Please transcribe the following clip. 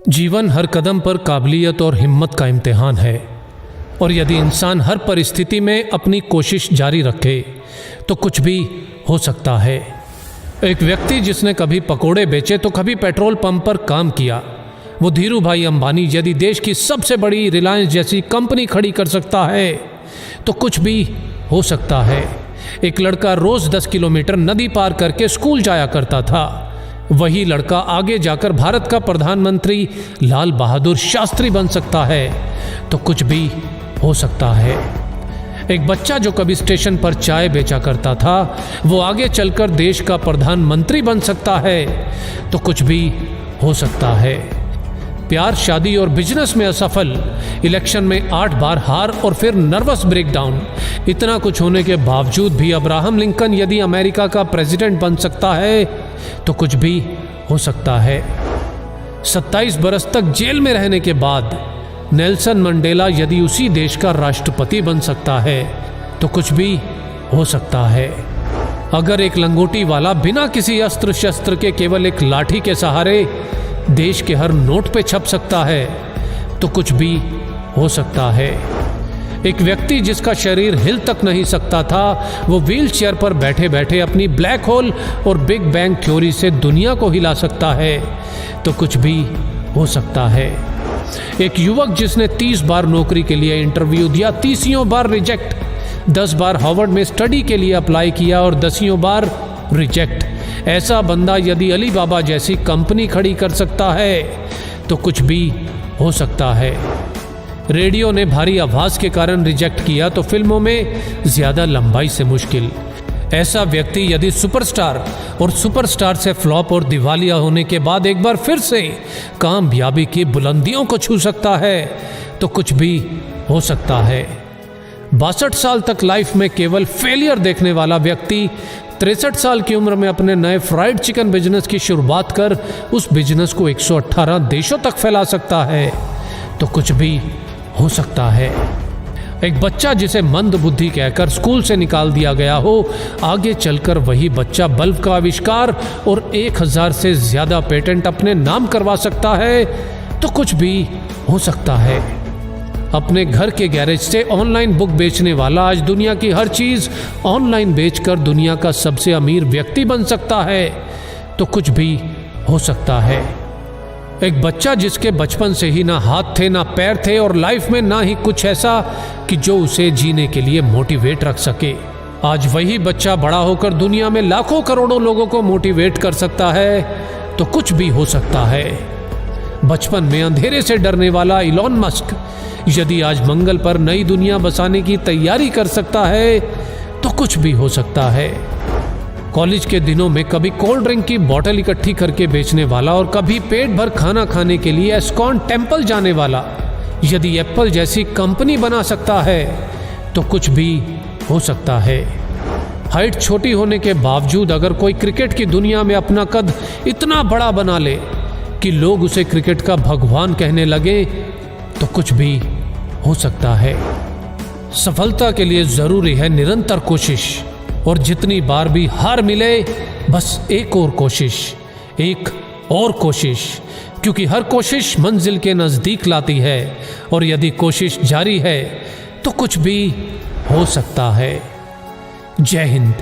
जीवन हर कदम पर काबिलियत और हिम्मत का इम्तिहान है, और यदि इंसान हर परिस्थिति में अपनी कोशिश जारी रखे तो कुछ भी हो सकता है। एक व्यक्ति जिसने कभी पकोड़े बेचे तो कभी पेट्रोल पंप पर काम किया, वो धीरू भाई अंबानी यदि देश की सबसे बड़ी रिलायंस जैसी कंपनी खड़ी कर सकता है तो कुछ भी हो सकता है। एक लड़का रोज 10 किलोमीटर नदी पार करके स्कूल जाया करता था, वही लड़का आगे जाकर भारत का प्रधानमंत्री लाल बहादुर शास्त्री बन सकता है तो कुछ भी हो सकता है। एक बच्चा जो कभी स्टेशन पर चाय बेचा करता था वो आगे चलकर देश का प्रधानमंत्री बन सकता है तो कुछ भी हो सकता है। प्यार, शादी और बिजनेस में असफल, इलेक्शन में 8 बार हार और फिर नर्वस ब्रेकडाउन, इतना कुछ होने के बावजूद भी अब्राहम लिंकन यदि अमेरिका का प्रेसिडेंट बन सकता है तो कुछ भी हो सकता है। 27 बरस तक जेल में रहने के बाद नेल्सन मंडेला यदि उसी देश का राष्ट्रपति बन सकता है तो कुछ भी हो सकता है। अगर एक लंगोटी वाला बिना किसी अस्त्र शस्त्र के केवल एक लाठी के सहारे देश के हर नोट पे छप सकता है तो कुछ भी हो सकता है। एक व्यक्ति जिसका शरीर हिल तक नहीं सकता था वो व्हील चेयर पर बैठे बैठे अपनी ब्लैक होल और बिग बैंग थ्योरी से दुनिया को हिला सकता है तो कुछ भी हो सकता है। एक युवक जिसने 30 बार नौकरी के लिए इंटरव्यू दिया, 30 बार रिजेक्ट, 10 बार हार्वर्ड में स्टडी के लिए अप्लाई किया और 10 बार रिजेक्ट, ऐसा बंदा यदि अली बाबा जैसी कंपनी खड़ी कर सकता है तो कुछ भी हो सकता है। रेडियो ने भारी आवाज के कारण रिजेक्ट किया तो फिल्मों में ज्यादा लंबाई से मुश्किल, ऐसा व्यक्ति यदि सुपरस्टार और सुपरस्टार से फ्लॉप और दिवालिया होने के बाद एक बार फिर से कामयाबी की बुलंदियों को छू सकता है तो कुछ भी हो सकता है। 62 साल तक लाइफ में केवल फेलियर देखने वाला व्यक्ति 63 साल की उम्र में अपने नए फ्राइड चिकन बिजनेस की शुरुआत कर उस बिजनेस को 118 देशों तक फैला सकता है तो कुछ भी हो सकता है। एक बच्चा जिसे मंद बुद्धि कहकर स्कूल से निकाल दिया गया हो, आगे चलकर वही बच्चा बल्ब का आविष्कार और 1000 से ज्यादा पेटेंट अपने नाम करवा सकता है तो कुछ भी हो सकता है। अपने घर के गैरेज से ऑनलाइन बुक बेचने वाला आज दुनिया की हर चीज ऑनलाइन बेचकर दुनिया का सबसे अमीर व्यक्ति बन सकता है तो कुछ भी हो सकता है। एक बच्चा जिसके बचपन से ही ना हाथ थे ना पैर थे और लाइफ में ना ही कुछ ऐसा कि जो उसे जीने के लिए मोटिवेट रख सके, आज वही बच्चा बड़ा होकर दुनिया में लाखों करोड़ों लोगों को मोटिवेट कर सकता है तो कुछ भी हो सकता है। बचपन में अंधेरे से डरने वाला इलॉन मस्क यदि आज मंगल पर नई दुनिया बसाने की तैयारी कर सकता है तो कुछ भी हो सकता है। कॉलेज के दिनों में कभी कोल्ड ड्रिंक की बोतल इकट्ठी करके बेचने वाला और कभी पेट भर खाना खाने के लिए एस्कॉन टेम्पल जाने वाला यदि एप्पल जैसी कंपनी बना सकता है तो कुछ भी हो सकता है। हाइट छोटी होने के बावजूद अगर कोई क्रिकेट की दुनिया में अपना कद इतना बड़ा बना ले कि लोग उसे क्रिकेट का भगवान कहने लगे तो कुछ भी हो सकता है। सफलता के लिए जरूरी है निरंतर कोशिश, और जितनी बार भी हार मिले बस एक और कोशिश, एक और कोशिश, क्योंकि हर कोशिश मंजिल के नजदीक लाती है और यदि कोशिश जारी है तो कुछ भी हो सकता है। जय हिंद।